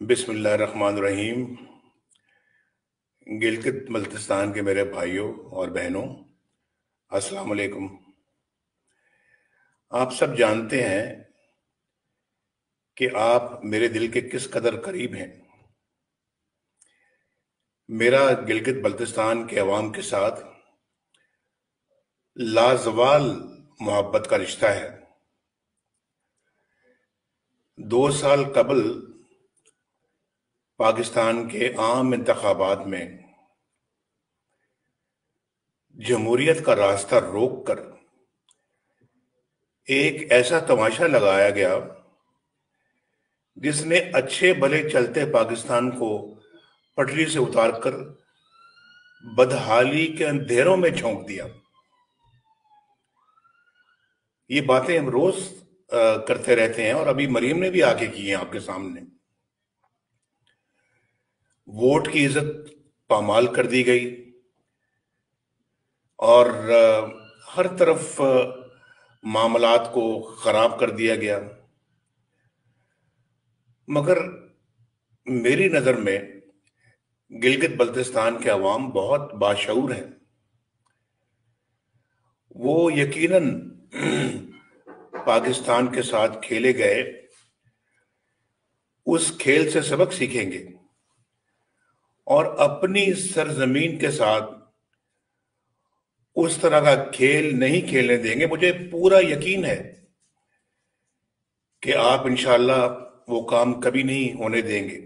बिस्मिल्लाहिर्रहमानिर्रहीम। गिलगित बल्तिस्तान के मेरे भाइयों और बहनों, अस्सलाम वालेकुम। आप सब जानते हैं कि आप मेरे दिल के किस कदर करीब हैं। मेरा गिलगित बल्तिस्तान के अवाम के साथ लाजवाल मोहब्बत का रिश्ता है। 2 साल कबल पाकिस्तान के आम इंतखाबात में जमहूरियत का रास्ता रोककर एक ऐसा तमाशा लगाया गया जिसने अच्छे भले चलते पाकिस्तान को पटरी से उतारकर बदहाली के अंधेरों में झोंक दिया। ये बातें हम रोज करते रहते हैं और अभी मरीम ने भी आके की हैं आपके सामने। वोट की इज्जत पामाल कर दी गई और हर तरफ मामलात को खराब कर दिया गया। मगर मेरी नजर में गिलगित बल्तिस्तान के अवाम बहुत बाशऊर हैं। वो यकीनन पाकिस्तान के साथ खेले गए उस खेल से सबक सीखेंगे और अपनी सरजमीन के साथ उस तरह का खेल नहीं खेलने देंगे। मुझे पूरा यकीन है कि आप इंशाअल्लाह वो काम कभी नहीं होने देंगे।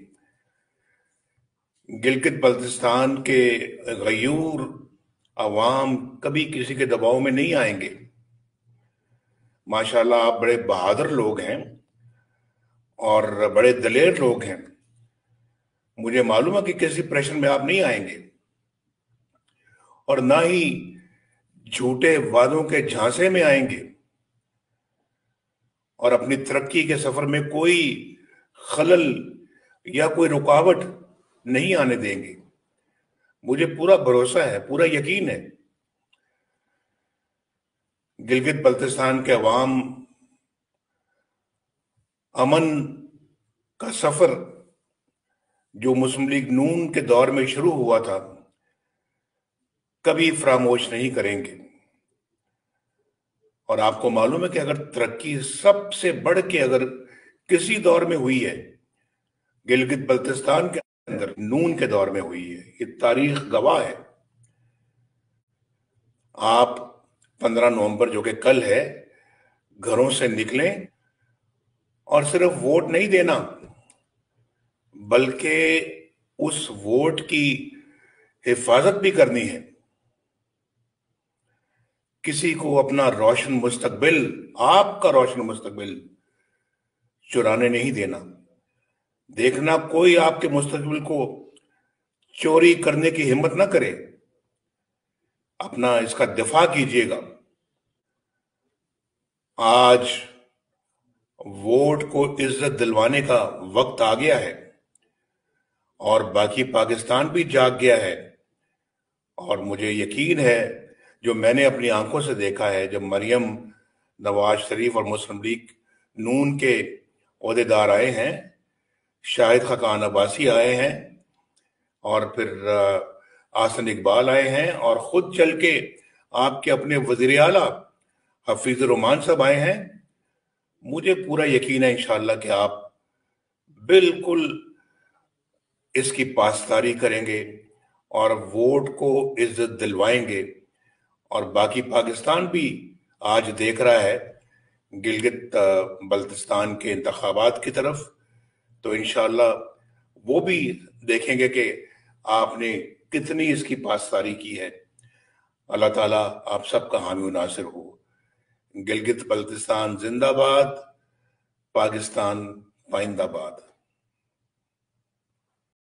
गिलगित बल्तिस्तान के गयूर अवाम कभी किसी के दबाव में नहीं आएंगे। माशाल्लाह आप बड़े बहादुर लोग हैं और बड़े दलेर लोग हैं। मुझे मालूम है कि किसी प्रेशर में आप नहीं आएंगे और ना ही झूठे वादों के झांसे में आएंगे और अपनी तरक्की के सफर में कोई खलल या कोई रुकावट नहीं आने देंगे। मुझे पूरा भरोसा है, पूरा यकीन है। गिलगित बल्तिस्तान के अवाम अमन का सफर जो मुस्लिम लीग नून के दौर में शुरू हुआ था कभी फरामोश नहीं करेंगे। और आपको मालूम है कि अगर तरक्की सबसे बढ़ के अगर किसी दौर में हुई है, गिलगित बल्तिस्तान के अंदर नून के दौर में हुई है। ये तारीख गवाह है। आप 15 नवंबर जो कि कल है, घरों से निकलें और सिर्फ वोट नहीं देना बल्कि उस वोट की हिफाजत भी करनी है। किसी को अपना रोशन मुस्तकबिल, आपका रोशन मुस्तकबिल चुराने नहीं देना। देखना कोई आपके मुस्तकबिल को चोरी करने की हिम्मत ना करे। अपना इसका दिफा कीजिएगा। आज वोट को इज्जत दिलवाने का वक्त आ गया है और बाकी पाकिस्तान भी जाग गया है। और मुझे यकीन है, जो मैंने अपनी आंखों से देखा है, जब मरियम नवाज शरीफ और मुस्लिम लीग नून के ओहदेदार आए हैं, शाहिद खकान अब्बासी आए हैं और फिर आसन इकबाल आए हैं और खुद चल के आपके अपने वजीर आला हफीजुर रहमान साहब आए हैं, मुझे पूरा यकीन है इंशाअल्लाह कि आप बिल्कुल इसकी पासदारी करेंगे और वोट को इज्जत दिलवाएंगे। और बाकी पाकिस्तान भी आज देख रहा है गिलगित बल्तिस्तान के इंतखाबात की तरफ, तो इंशाअल्लाह वो भी देखेंगे कि आपने कितनी इसकी पासदारी की है। अल्लाह ताला आप सबका हामी नासिर हो। गिलगित बल्तिस्तान जिंदाबाद, पाकिस्तान पाइंदाबाद।